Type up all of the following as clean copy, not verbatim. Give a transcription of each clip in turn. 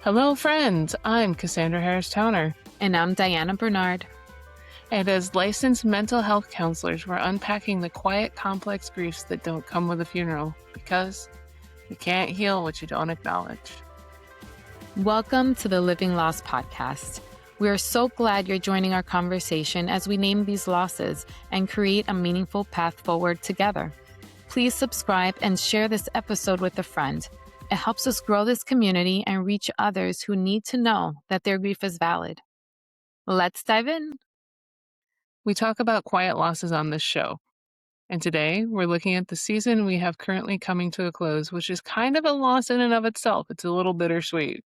Hello, friends. I'm Cassandra Harris Towner, And I'm Diana Bernard. and as licensed mental health counselors, we're unpacking the quiet, complex griefs that don't come with a funeral because you can't heal what you don't acknowledge. Welcome to the Living Loss Podcast. We are so glad you're joining our conversation as we name these losses and create a meaningful path forward together. Please subscribe and share this episode with a friend. It helps us grow this community and reach others who need to know that their grief is valid. Let's dive in. We talk about quiet losses on this show, and today we're looking at the season we have currently coming to a close, which is kind of a loss in and of itself. It's a little bittersweet,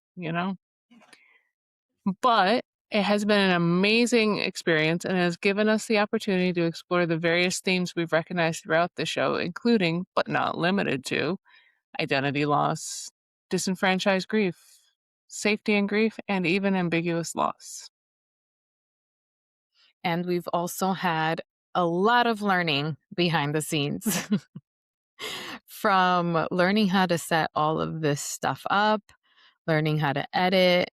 But it has been an amazing experience and has given us the opportunity to explore the various themes we've recognized throughout the show, including, but not limited to, identity loss, disenfranchised grief, safety and grief, and even ambiguous loss. And we've also had a lot of learning behind the scenes. From learning how to set all of this stuff up, learning how to edit,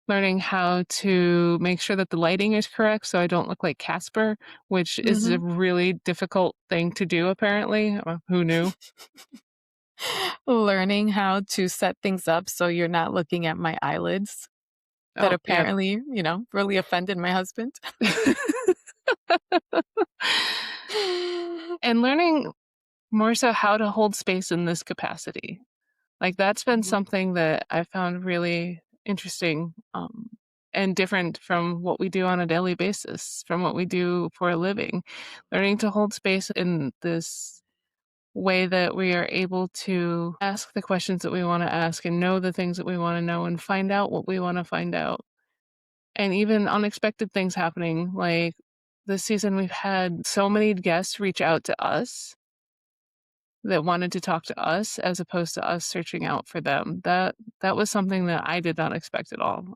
Learning how to make sure that the lighting is correct so I don't look like Casper, which is a really difficult thing to do, apparently. Who knew? learning how to set things up so you're not looking at my eyelids that Oh, yeah. apparently, really offended my husband. And learning more so how to hold space in this capacity. Like, that's been something that I found really interesting and different from what we do on a daily basis, from what we do for a living. Learning to hold space in this way that we are able to ask the questions that we want to ask and know the things that we want to know and find out what we want to find out. And even unexpected things happening. Like this season, we've had so many guests reach out to us that wanted to talk to us as opposed to us searching out for them. That was something that I did not expect at all.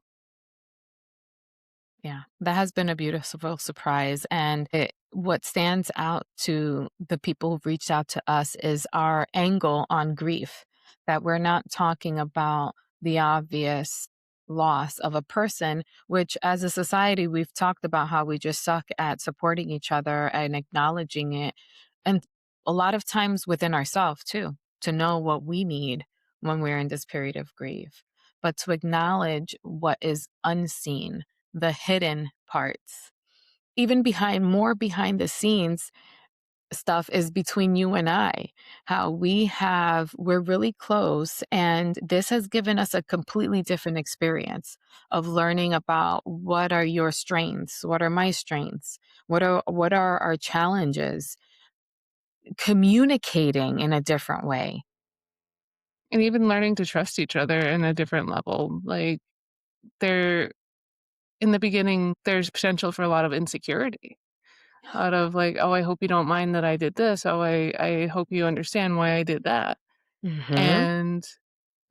Yeah, that has been a beautiful surprise. And what stands out to the people who've reached out to us is our angle on grief, that we're not talking about the obvious loss of a person, which as a society, we've talked about how we just suck at supporting each other and acknowledging it. And a lot of times within ourselves too, to know what we need when we're in this period of grief, but to acknowledge what is unseen, the hidden parts. Even behind the scenes stuff is between you and I, how we're really close. And this has given us a completely different experience of learning about what are your strengths, what are my strengths, what are our challenges, communicating in a different way. And even learning to trust each other in a different level. Like in the beginning, there's potential for a lot of insecurity. Out of like, oh, I hope you don't mind that I did this. Oh, I hope you understand why I did that. And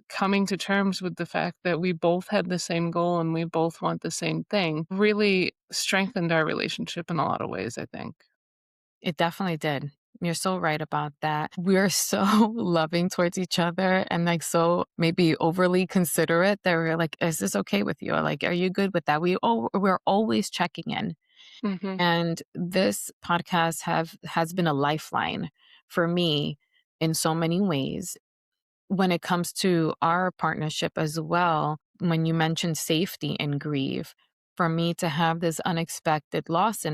coming to terms with the fact that we both had the same goal and we both want the same thing really strengthened our relationship in a lot of ways, I think. It definitely did. You're so right about that. We're so loving towards each other and like so maybe overly considerate that we're like, is this okay with you? Or like, are you good with that? We're always checking in. And this podcast has been a lifeline for me in so many ways when it comes to our partnership as well. When you mentioned safety and grief, for me to have this unexpected loss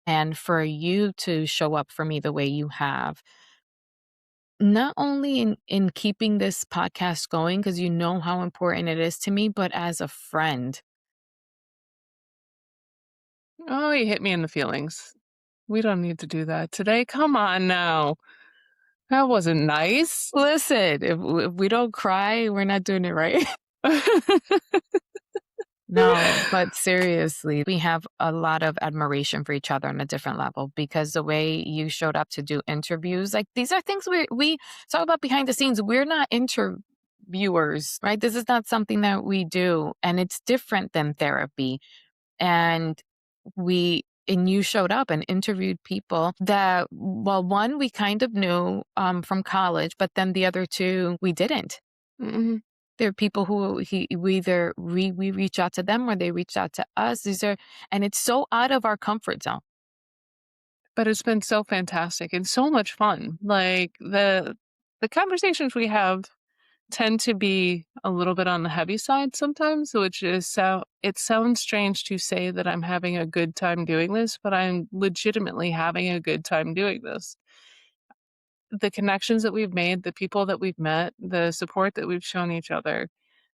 and for you to show up for me the way you have, not only in keeping this podcast going, because you know how important it is to me, but as a friend. Oh, you hit me in the feelings. We don't need to do that today. Come on now. That wasn't nice. Listen, if we don't cry, we're not doing it right. No, but seriously, we have a lot of admiration for each other on a different level because the way you showed up to do interviews, like these are things we talk about behind the scenes. We're not interviewers, right? This is not something that we do, and it's different than therapy. And you showed up and interviewed people that, well, one, we kind of knew from college, but then the other two, we didn't. There are people who we either we reach out to them or they reach out to us. And it's so out of our comfort zone. But it's been so fantastic and so much fun. Like, the conversations we have tend to be a little bit on the heavy side sometimes, which is it sounds strange to say that I'm having a good time doing this, but I'm legitimately having a good time doing this. The connections that we've made, the people that we've met, the support that we've shown each other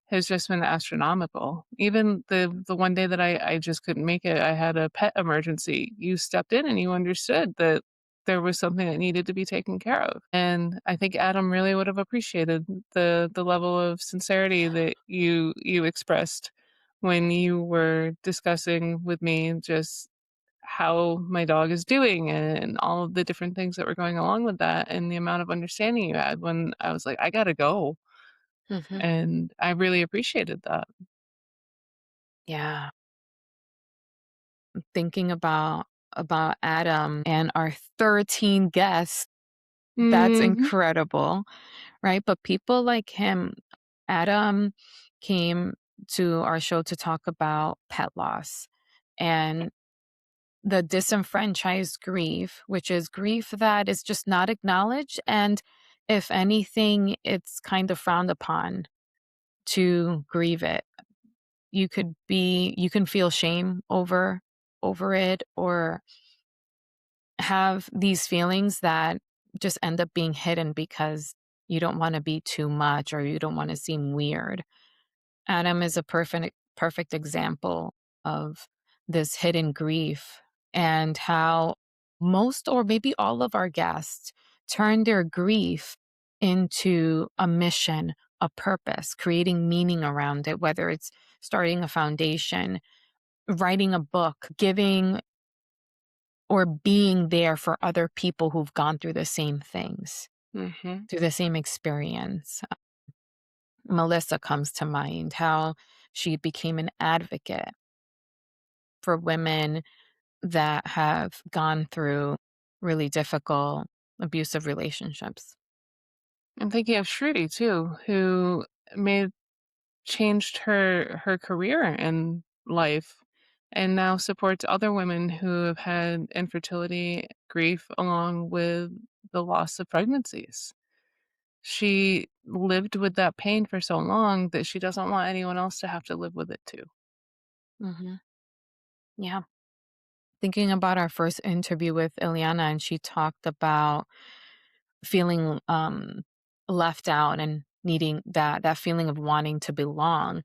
has just been astronomical. Even the one day that I just couldn't make it, I had a pet emergency. You stepped in and you understood that there was something that needed to be taken care of. And I think Adam really would have appreciated the level of sincerity that you expressed when you were discussing with me just how my dog is doing and all of the different things that were going along with that and the amount of understanding you had when I was like, I gotta go. Mhm. And I really appreciated that. Yeah. Thinking about Adam and our 13 guests, that's Mhm. incredible, right? But people like him, Adam came to our show to talk about pet loss and the disenfranchised grief, which is grief that is just not acknowledged. And if anything, it's kind of frowned upon to grieve it. You can feel shame over it or have these feelings that just end up being hidden because you don't want to be too much or you don't want to seem weird. Adam is a perfect example of this hidden grief and how most or maybe all of our guests turn their grief into a mission, a purpose, creating meaning around it, whether it's starting a foundation, writing a book, giving or being there for other people who've gone through the same things, Mhm. through the same experience. Melissa comes to mind, how she became an advocate for women that have gone through really difficult abusive relationships. I'm thinking of Shruti too, who made changed her career in life and now supports other women who have had infertility grief along with the loss of pregnancies. She lived with that pain for so long that she doesn't want anyone else to have to live with it too. Mhm. Yeah. Thinking about our first interview with Ileana, and she talked about feeling left out and needing that feeling of wanting to belong.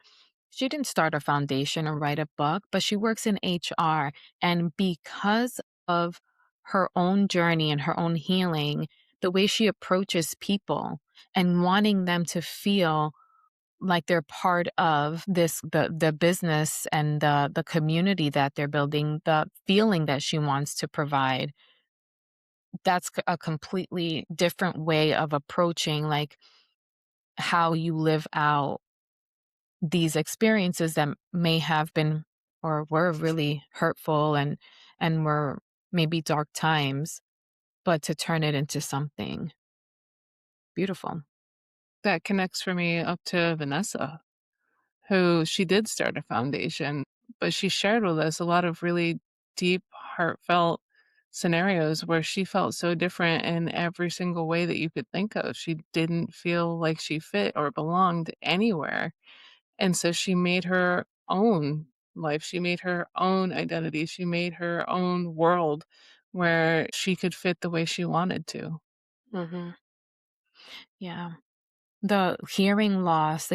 She didn't start a foundation or write a book, but she works in HR. And because of her own journey and her own healing, the way she approaches people and wanting them to feel like they're part of the business and the community that they're building, the feeling that she wants to provide, that's a completely different way of approaching like how you live out these experiences that may have been or were really hurtful and were maybe dark times, but to turn it into something beautiful. That connects for me up to Vanessa, who she did start a foundation, but she shared with us a lot of really deep, heartfelt scenarios where she felt so different in every single way that you could think of. She didn't feel like she fit or belonged anywhere. And so she made her own life. She made her own identity. She made her own world where she could fit the way she wanted to. Hmm. Yeah. The hearing loss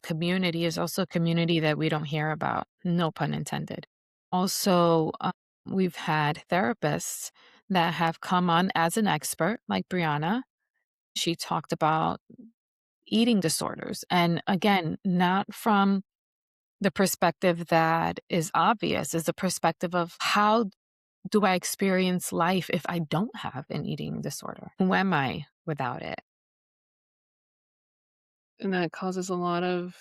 community is also a community that we don't hear about, no pun intended. Also, we've had therapists that have come on as an expert, like Brianna. She talked about eating disorders. And again, not from the perspective that is obvious, is the perspective of how do I experience life if I don't have an eating disorder? Who am I without it? And that causes a lot of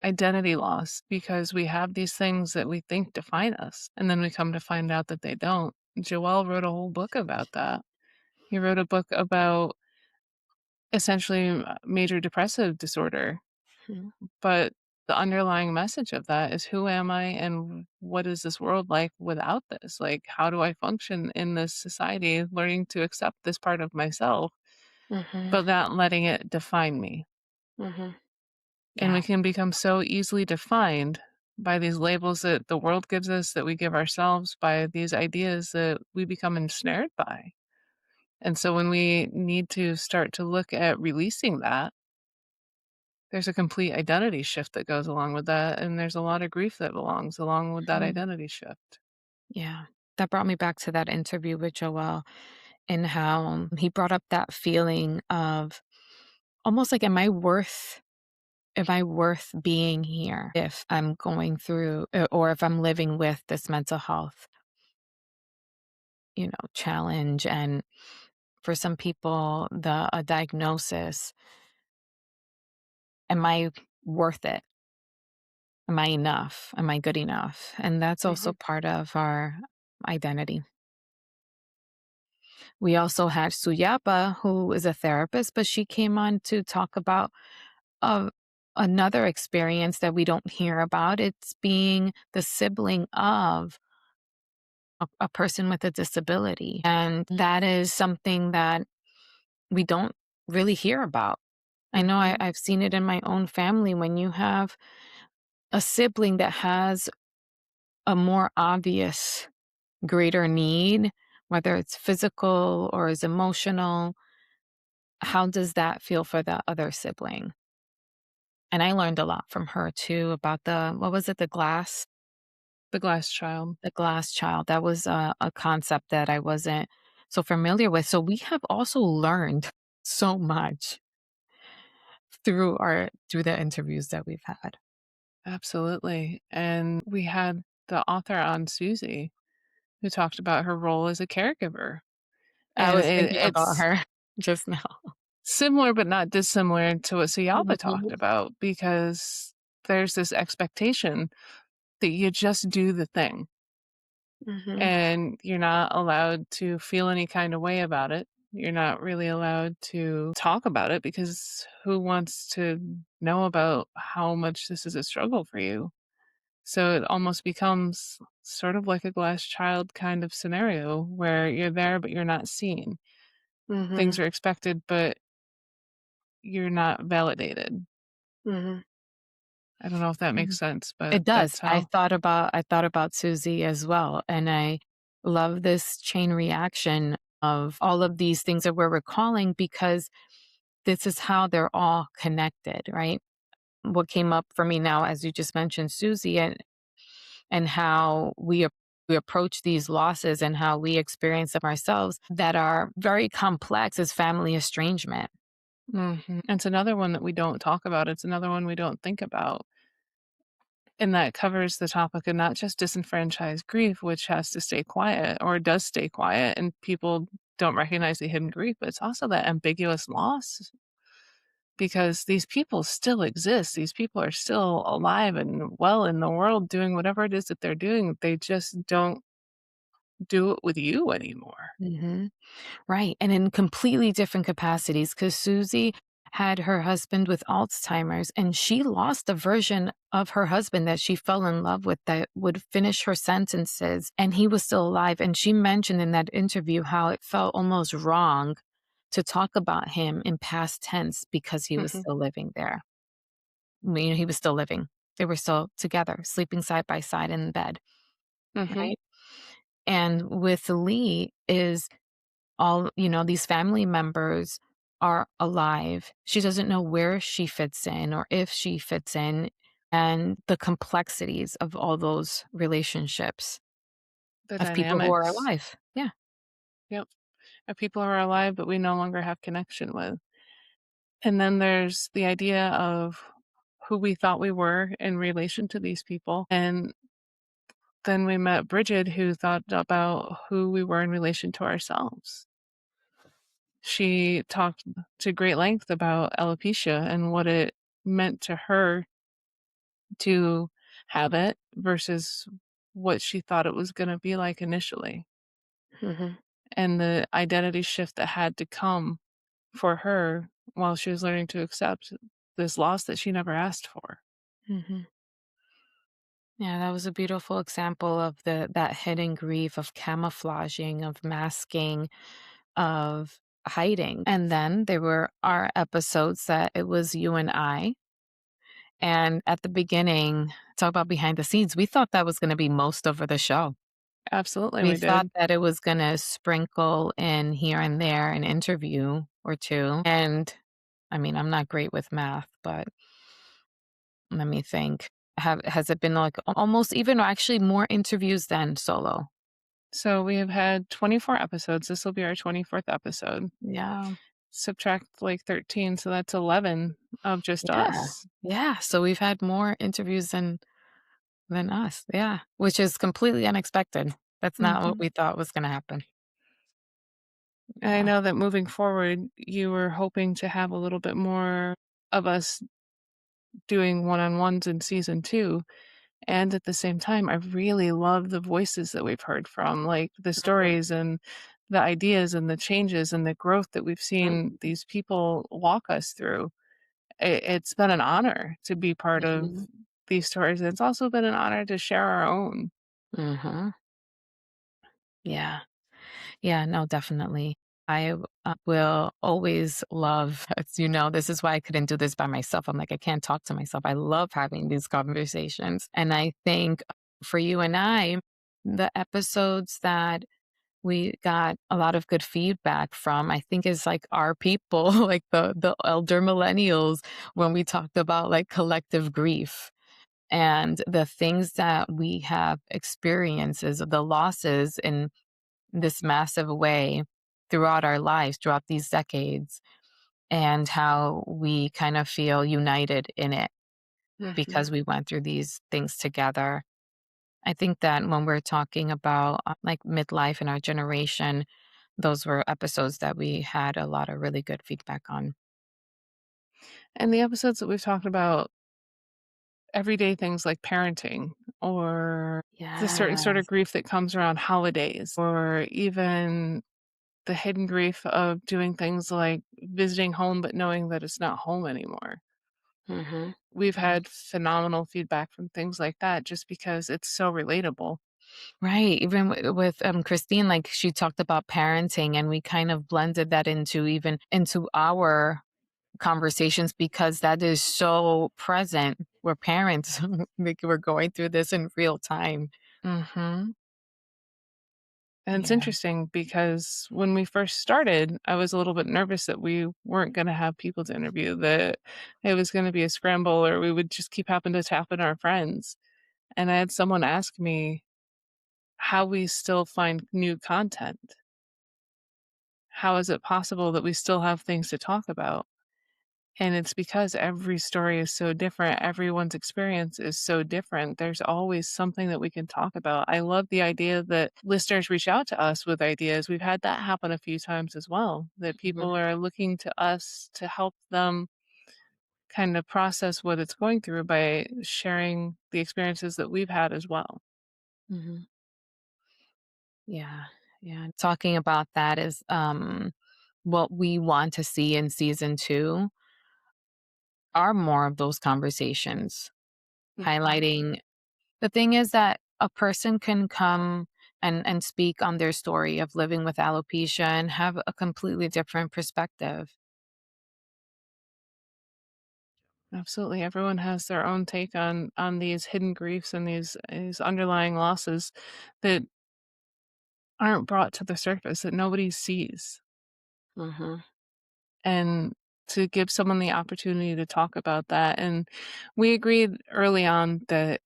identity loss because we have these things that we think define us, and then we come to find out that they don't. Joel wrote a whole book about that. He wrote a book about essentially major depressive disorder. Mhm. But the underlying message of that is who am I and what is this world like without this? Like, how do I function in this society, learning to accept this part of myself, Mhm. but not letting it define me? Mhm. And Yeah. we can become so easily defined by these labels that the world gives us, that we give ourselves, by these ideas that we become ensnared by. And so when we need to start to look at releasing that, there's a complete identity shift that goes along with that, and there's a lot of grief that belongs along with that Mhm. identity shift. Yeah. That brought me back to that interview with Joel and how he brought up that feeling of almost like, am I worth being here if I'm going through or if I'm living with this mental health, challenge? And for some people, the a diagnosis, am I worth it? Am I enough? Am I good enough? And that's also Mhm. part of our identity. We also had Suyapa, who is a therapist, but she came on to talk about uh, another experience that we don't hear about. It's being the sibling of a person with a disability. And that is something that we don't really hear about. I know Mhm. I've seen it in my own family when you have a sibling that has a more obvious, greater need, whether it's physical or is emotional. How does that feel for the other sibling? And I learned a lot from her too about what was it, The glass child. the glass child. That was a concept that I wasn't so familiar with. So we have also learned so much through the interviews that we've had. Absolutely. And we had the author on, Susie, who talked about her role as a caregiver. I And was thinking about it's her just now. similar but not dissimilar to what Suyapa Mhm, talked about, because there's this expectation that you just do the thing, mhm, and you're not allowed to feel any kind of way about it. You're not really allowed to talk about it, because who wants to know about how much this is a struggle for you? So it almost becomes sort of like a glass child kind of scenario where you're there, but you're not seen. mhm, Things are expected, but you're not validated. mhm, I don't know if that makes mhm. sense, but It does. that's how. I thought about Susie as well, and I love this chain reaction of all of these things that we're recalling because this is how they're all connected, right? What came up for me now, as you just mentioned, Susie, and how we approach these losses and how we experience them ourselves that are very complex is family estrangement. Mhm. It's another one that we don't talk about. It's another one we don't think about. And that covers the topic of not just disenfranchised grief, which has to stay quiet or does stay quiet, and people don't recognize the hidden grief, but it's also that ambiguous loss, because these people still exist. These people are still alive and well in the world doing whatever it is that they're doing. They just don't do it with you anymore. Mhm. Right, and in completely different capacities, because Susie had her husband with Alzheimer's, and she lost the version of her husband that she fell in love with that would finish her sentences, and he was still alive, and she mentioned in that interview how it felt almost wrong to talk about him in past tense because he was Mhm, still living there. He was still living. They were still together, sleeping side by side in bed, mhm. right? And with Lee is these family members are alive. She doesn't know where she fits in or if she fits in, and the complexities of all those relationships The of people who are dynamics. alive. Yeah. Yep. Of people who are alive, but we no longer have connection with. And then there's the idea of who we thought we were in relation to these people. And then we met Bridget, who thought about who we were in relation to ourselves. She talked to great length about alopecia and what it meant to her to have it versus what she thought it was going to be like initially, Mhm. and the identity shift that had to come for her while she was learning to accept this loss that she never asked for. Mhm. Yeah, that was a beautiful example of that hidden grief, of camouflaging, of masking, of hiding. And then there were our episodes that it was you and I. And at the beginning, talk about behind the scenes, we thought that was gonna be most of the show. Absolutely, We we thought did. that it was gonna sprinkle in here and there an interview or 2, and, I mean, I'm not great with math, but let me think. Has it been, like, almost even or actually more interviews than solo? So we have had 24 episodes. This will be our 24th episode. Yeah. Subtract like 13, so that's 11 of just Yeah. us. Yeah, so we've had more interviews than us, yeah, which is completely unexpected. That's not what Mhm. we thought was gonna happen. I Yeah. know that moving forward, you were hoping to have a little bit more of us doing one-on-ones in season 2, and at the same time, I really love the voices that we've heard from, like, the Mhm, stories and the ideas and the changes and the growth that we've mhm, seen these people walk us through. It's been an honor to be part of mhm, these stories, and it's also been an honor to share our own. mhm. Yeah. Yeah, no, definitely. I will always love, as you know, this is why I couldn't do this by myself. I'm like, I can't talk to myself. I love having these conversations. And I think for you and I, the episodes that we got a lot of good feedback from, I think is like our people, like the elder millennials, when we talked about like collective grief and the things that we have experiences, the losses in this massive way throughout our lives, throughout these decades, and how we kind of feel united in it Mhm. because we went through these things together. I think that when we're talking about like midlife in our generation, those were episodes that we had a lot of really good feedback on. And the episodes that we've talked about everyday things like parenting or the certain sort of Yes. grief that comes around holidays or even the hidden grief of doing things like visiting home but knowing that it's not home anymore. Hmm. We've had phenomenal feedback from things like that just because it's so relatable. Right. Even with Christine, like she talked about parenting, and we kind of blended that into even into our conversations because that is so present. We're parents, like we're going through this in real time. Mhm. And it's Yeah. interesting because when we first started, I was a little bit nervous that we weren't gonna have people to interview, that it was gonna be a scramble or we would just keep having to tap in our friends. And I had someone ask me how we still find new content. How is it possible that we still have things to talk about? And it's because every story is so different. Everyone's experience is so different. There's always something that we can talk about. I love the idea that listeners reach out to us with ideas. We've had that happen a few times as well, that Mhm, people are looking to us to help them kind of process what it's going through by sharing the experiences that we've had as well. mhm. Yeah, yeah. Talking about that is what we want to see in season 2 are more of those conversations, Mhm. highlighting the thing is that a person can come and speak on their story of living with alopecia and have a completely different perspective. Absolutely. Everyone has their own take on these hidden griefs and these underlying losses that aren't brought to the surface, that nobody sees. Mhm, And to give someone the opportunity to talk about that. And we agreed early on that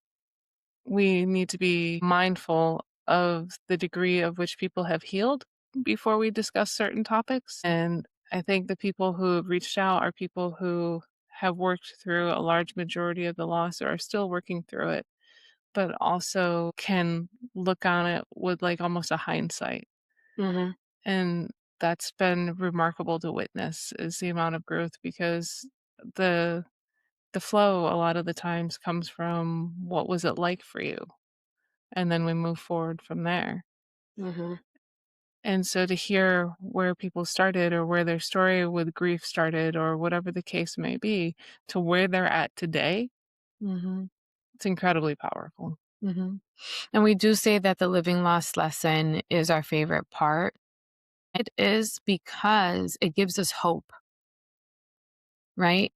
we need to be mindful of the degree of which people have healed before we discuss certain topics. And I think the people who have reached out are people who have worked through a large majority of the loss or are still working through it, but also can look on it with like almost a hindsight. mhm, And that's been remarkable to witness is the amount of growth because the the flow a lot of the times comes from what was it like for you? And then we move forward from there. mhm. And so to hear where people started or where their story with grief started or whatever the case may be to where they're at today, Mhm. it's incredibly powerful. Mhm. And we do say that the living loss lesson is our favorite part. It is because it gives us hope, right?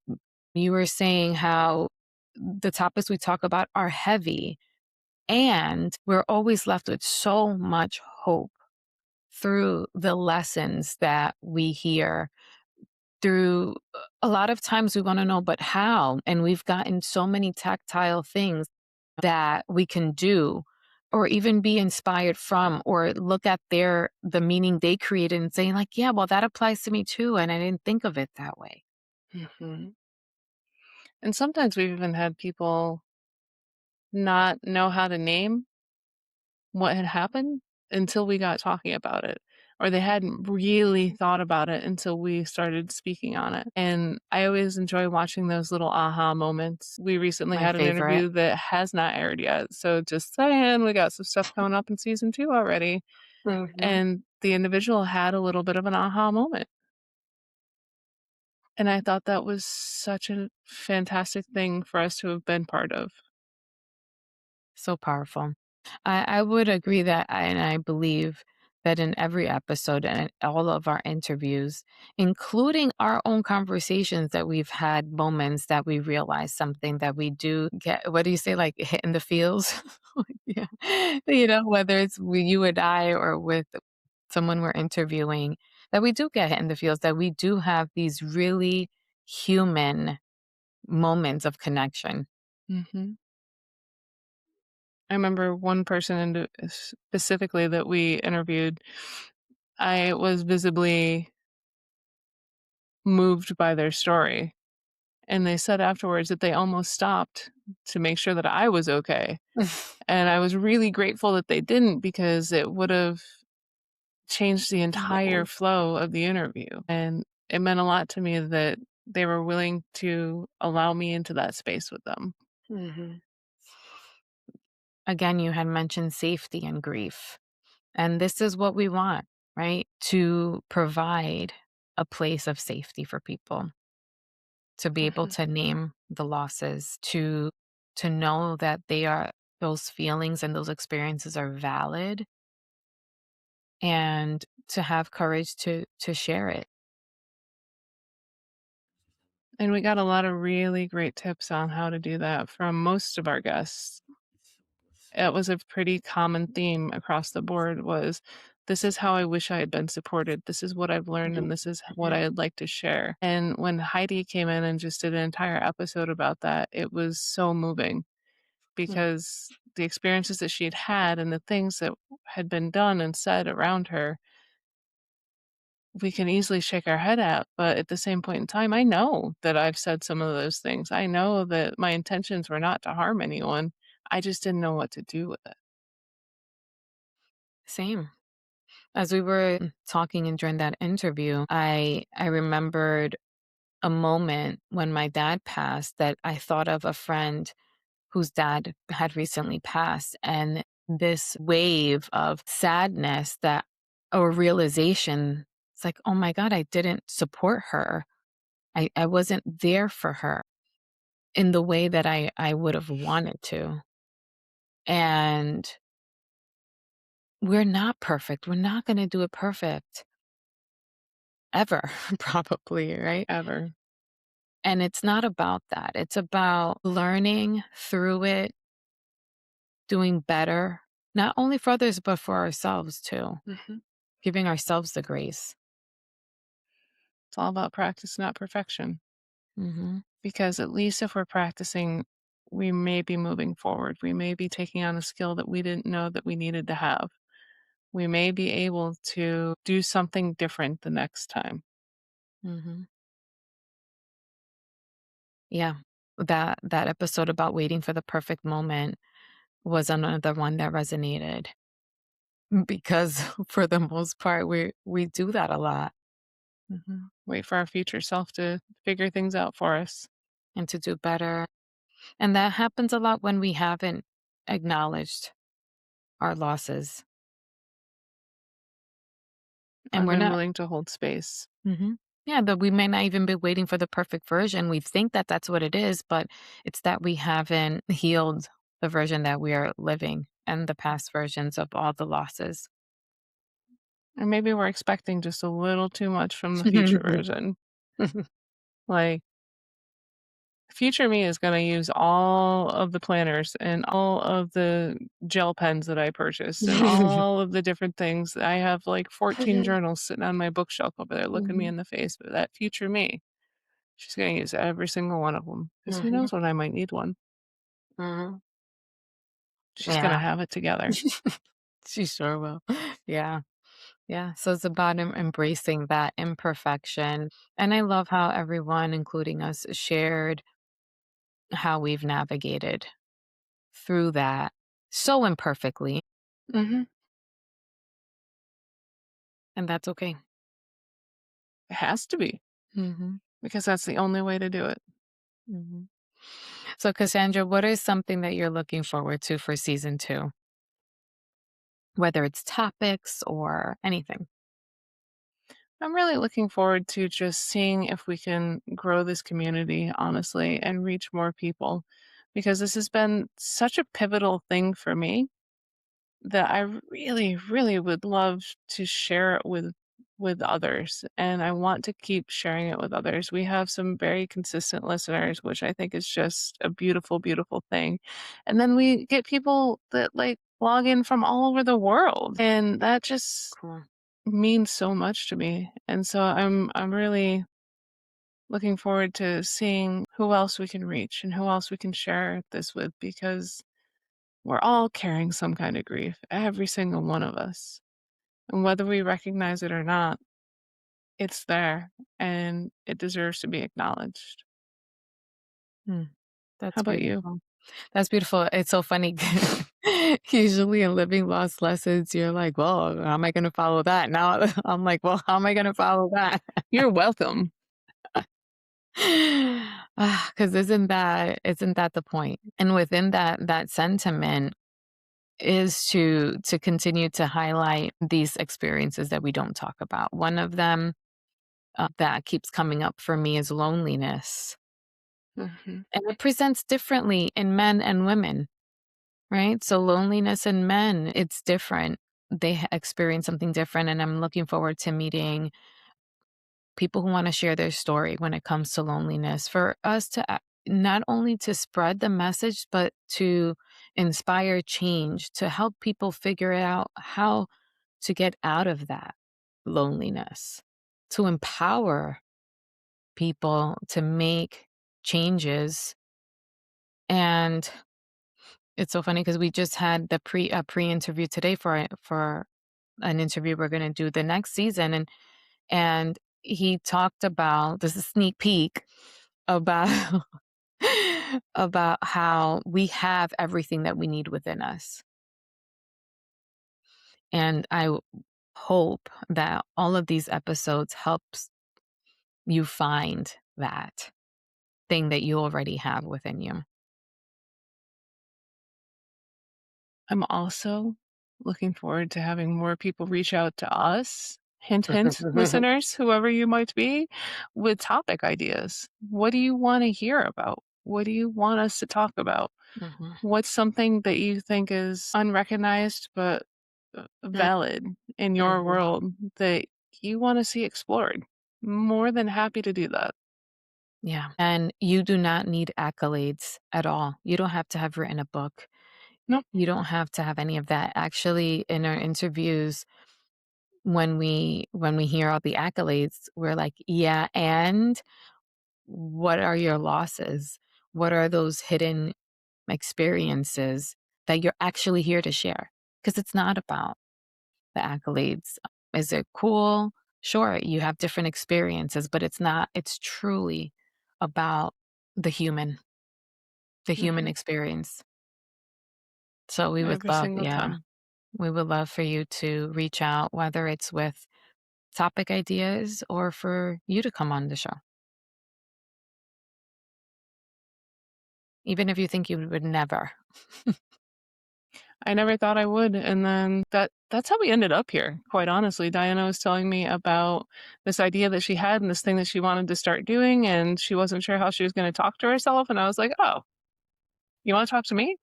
You were saying how the topics we talk about are heavy, and we're always left with so much hope through the lessons that we hear. Through a lot of times we want to know, but how? And we've gotten so many tactile things that we can do or even be inspired from or look at the meaning they created and saying like, yeah, well, that applies to me too. And I didn't think of it that way. Mhm. And sometimes we've even had people not know how to name what had happened until we got talking about it, or they hadn't really thought about it until we started speaking on it. And I always enjoy watching those little aha moments. We recently My had an favorite. interview that has not aired yet. So just saying, we got some stuff coming up in season 2 already. Mhm. And the individual had a little bit of an aha moment. And I thought that was such a fantastic thing for us to have been part of. So powerful. I would agree that, and I believe that in every episode and in all of our interviews, including our own conversations, that we've had moments that we realize something that we do get, what do you say, like hit in the feels? Yeah. Whether it's with you and I or with someone we're interviewing, that we do get hit in the feels, that we do have these really human moments of connection. Mhm. I remember one person specifically that we interviewed, I was visibly moved by their story, and they said afterwards that they almost stopped to make sure that I was okay, and I was really grateful that they didn't because it would've changed the entire Yeah. flow of the interview, and it meant a lot to me that they were willing to allow me into that space with them. Mhm. Again, you had mentioned safety and grief. And this is what we want, right? To provide a place of safety for people, to be able Mhm. to name the losses, to know that those feelings and those experiences are valid, and to have courage to share it. And we got a lot of really great tips on how to do that from most of our guests. It was a pretty common theme across the board was, "This is how I wish I had been supported. This is what I've learned, and this is what Mhm. I'd like to share." And when Heidi came in and just did an entire episode about that, it was so moving because the experiences that she'd had and the things that had been done and said around her, we can easily shake our head at, but at the same point in time, I know that I've said some of those things. I know that my intentions were not to harm anyone. I just didn't know what to do with it. Same. As we were talking and during that interview, I remembered a moment when my dad passed that I thought of a friend whose dad had recently passed, and this wave of sadness, that or realization, it's like, oh my God, I didn't support her. I wasn't there for her in the way that I would have wanted to. And we're not perfect. We're not going to do it perfect ever, probably, right? Ever. And it's not about that. It's about learning through it, doing better, not only for others, but for ourselves too, Mhm. giving ourselves the grace. It's all about practice, not perfection. Mhm. Because at least if we're practicing, we may be moving forward. We may be taking on a skill that we didn't know that we needed to have. We may be able to do something different the next time. Mhm. Yeah. That episode about waiting for the perfect moment was another one that resonated because for the most part we do that a lot, Wait for our future self to figure things out for us. and to do better. And that happens a lot when we haven't acknowledged our losses. And I've we're been not. willing to hold space. Mhm. Yeah, but we may not even be waiting for the perfect version. We think that that's what it is, but it's that we haven't healed the version that we are living and the past versions of all the losses. And maybe we're expecting just a little too much from the future version. Like, future me is gonna use all of the planners and all of the gel pens that I purchased and all of the different things. I have like 14 journals sitting on my bookshelf over there looking me Mhm, in the face, but that future me, she's gonna use every single one of them because who mhm, knows when I might need one. mhm. She's gonna Yeah, have it together. she sure will. Yeah, yeah. So it's about embracing that imperfection. And I love how everyone, including us, shared how we've navigated through that so imperfectly. Mhm. And that's okay. It has to be Mhm, because that's the only way to do it. mhm. So, Cassandra, what is something that you're looking forward to for season 2? Whether it's topics or anything. I'm really looking forward to just seeing if we can grow this community, honestly, and reach more people because this has been such a pivotal thing for me that I really, really would love to share it with others, and I want to keep sharing it with others. We have some very consistent listeners, which I think is just a beautiful, beautiful thing. And then we get people that like log in from all over the world, and that just Cool. means so much to me. And so I'm really looking forward to seeing who else we can reach and who else we can share this with because we're all carrying some kind of grief, every single one of us. And whether we recognize it or not, it's there and it deserves to be acknowledged. Hmm, How that's about you? beautiful. That's beautiful. It's so funny. Usually in living lost lessons, you're like, well, how am I going to follow that? Now I'm like, well, how am I going to follow that? You're welcome. Because isn't that the point? And within that sentiment is to continue to highlight these experiences that we don't talk about. One of them that keeps coming up for me is loneliness. Mhm. And it presents differently in men and women, right? So loneliness in men, it's different. They experience something different. And I'm looking forward to meeting people who want to share their story when it comes to loneliness for us to not only to spread the message, but to inspire change, to help people figure out how to get out of that loneliness, to empower people to make changes. And it's so funny because we just had the pre-interview today for an interview we're going to do the next season, and he talked about this is a sneak peek about about how we have everything that we need within us. And hope that all of these episodes helps you find that thing that you already have within you. I'm also looking forward to having more people reach out to us. Hint, hint, listeners, whoever you might be, with topic ideas. What do you want to hear about? What do you want us to talk about? Mhm. What's something that you think is unrecognized but valid in your Mhm. world that you want to see explored? More than happy to do that. Yeah. And you do not need accolades at all. You don't have to have written a book. No, You don't have to have any of that. Actually, in our interviews, when we hear all the accolades, we're like, yeah, and what are your losses? What are those hidden experiences that you're actually here to share? Because it's not about the accolades. Is it cool? Sure, you have different experiences, but it's not, it's truly about the human hmm experience. So we would every love, single yeah, time. we would love for you to reach out, whether it's with topic ideas or for you to come on the show. Even if you think you would never. I never thought I would, and then that's how we ended up here, quite honestly. Diana was telling me about this idea that she had and this thing that she wanted to start doing, and she wasn't sure how she was gonna talk to herself, and I was like, "Oh, you wanna talk to me?"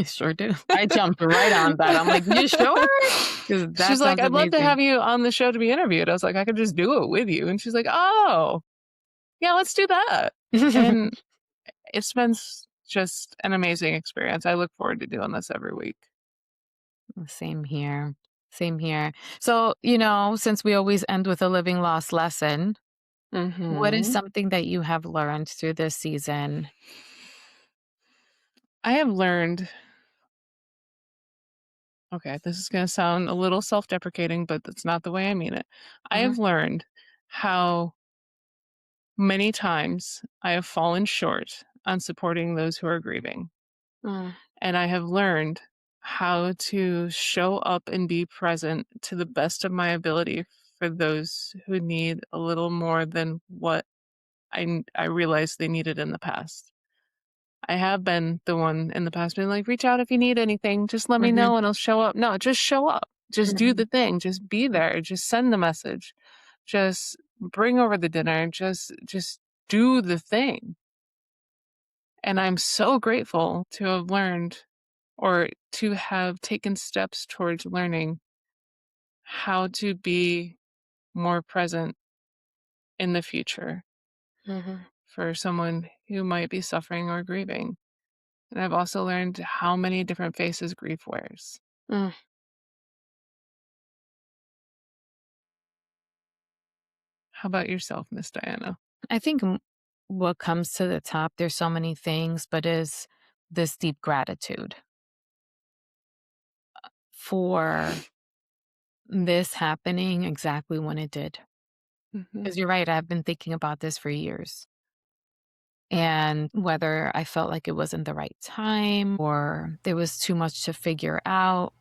Sure do. I jumped right on that. I'm like, "You sure?" Because She's that like, sounds "I'd love to amazing. have you on the show to be interviewed." I was like, "I could just do it with you." And she's like, "Oh, yeah, let's do that." And it's been just an amazing experience. I look forward to doing this every week. Same here. Same here. So, since we always end with a living loss lesson, what is Mhm. something that you have learned through this season? I have learned, okay, this is gonna sound a little self-deprecating, but that's not the way I mean it. I Mhm, have learned how many times I have fallen short on supporting those who are grieving. mm, And I have learned how to show up and be present to the best of my ability for those who need a little more than what I realized they needed in the past. I have been the one in the past being like, reach out if you need anything. Just let me mhm, know and I'll show up. No, just show up. Just do mhm, the thing. Just be there. Just send the message. Just bring over the dinner. Just do the thing. And I'm so grateful to have learned or to have taken steps towards learning how to be more present in the future mhm, for someone who might be suffering or grieving. And I've also learned how many different faces grief wears. mm. How about yourself, Miss Diana? I think what comes to the top, there's so many things, but is this deep gratitude for this happening exactly when it did. Mhm. Because you're right, I've been thinking about this for years. And whether I felt like it wasn't the right time or there was too much to figure out,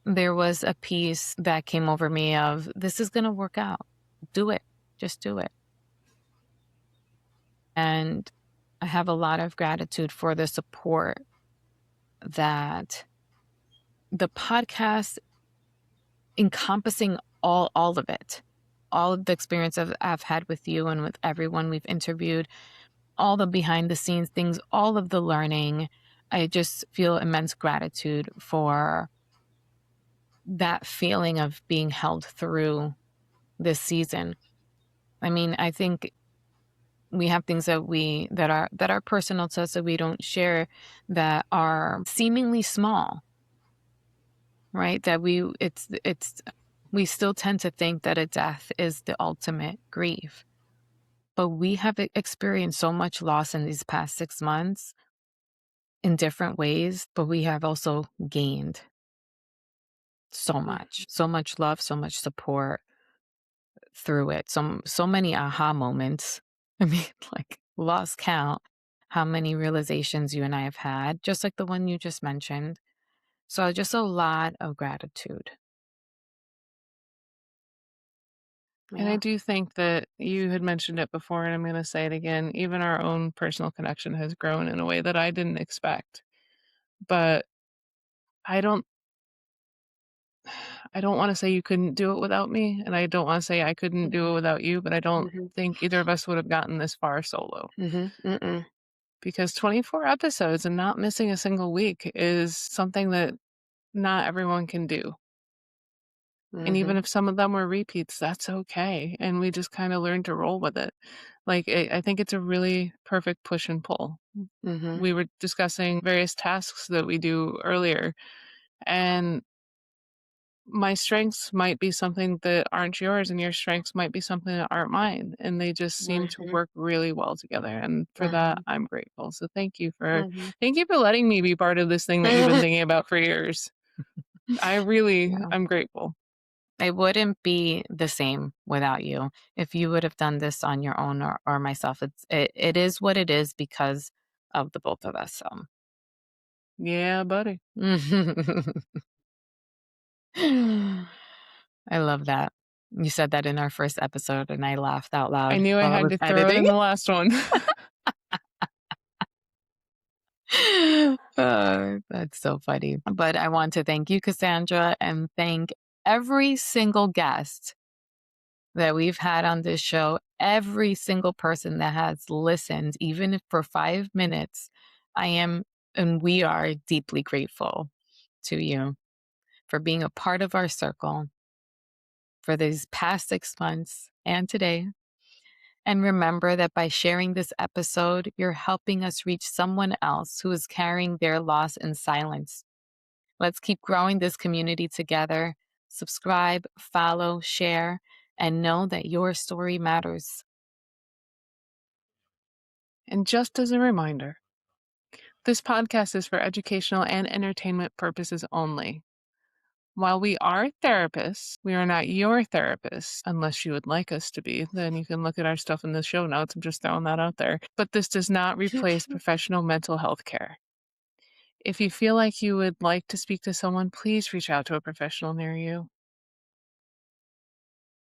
there was a piece that came over me of this is going to work out. Do it. Just do it. And I have a lot of gratitude for the support that the podcast encompassing all of it, all of the experience I've had with you and with everyone we've interviewed, all the behind the scenes things, all of the learning. I just feel immense gratitude for that feeling of being held through this season. I mean, I think we have things that are personal to us that we don't share that are seemingly small, right? That it's we still tend to think that a death is the ultimate grief. But we have experienced so much loss in these past 6 months in different ways, but we have also gained Mm. so much love, so much support through it. So many aha moments. I mean, like lost count how many realizations you and I have had, just like the one you just mentioned. So just a lot of gratitude. And I Yeah. do think that you had mentioned it before, and I'm going to say it again. Even our own personal connection has grown in a way that I didn't expect. But I don't I don't wanna say you couldn't do it without me, and I don't wanna say I couldn't do it Mhm, without you, but I don't mhm, think either of us would have gotten this far solo. mhm, mm-mm, Because 24 episodes and not missing a single week is something that not everyone can do. And even mhm, if some of them were repeats, that's okay, and we just kinda learned to roll with it. Like, I think it's a really perfect push and pull. mhm, We were discussing various tasks that we do earlier, and my strengths might be something that aren't yours and your strengths might be something that aren't mine, and they just seem to mhm, work really well together, and for that mhm, I'm grateful. So mhm. thank you for letting me be part of this thing that you've been thinking about for years. Yeah. I'm grateful. I wouldn't be the same without you. If you would have done this on your own or myself, it is what it is because of the both of us. So Yeah, buddy. I love that. You said that in our first episode and I laughed out I loud knew I while I had was to throw it editing. in the last one. That's so funny. But I want to thank you, Cassandra, and thank every single guest that we've had on this show, every single person that has listened, even if for 5 minutes. I am, and we are deeply grateful to you for being a part of our circle for these past 6 months and today. And remember that by sharing this episode, you're helping us reach someone else who is carrying their loss in silence. Let's keep growing this community together. Subscribe, follow, share, and know that your story matters. And just as a reminder, this podcast is for educational and entertainment purposes only. While we are therapists, we are not your therapists, unless you would like us to be. Then you can look at our stuff in the show notes. I'm just throwing that out there. But this does not replace professional mental health care. If you feel like you would like to speak to someone, please reach out to a professional near you.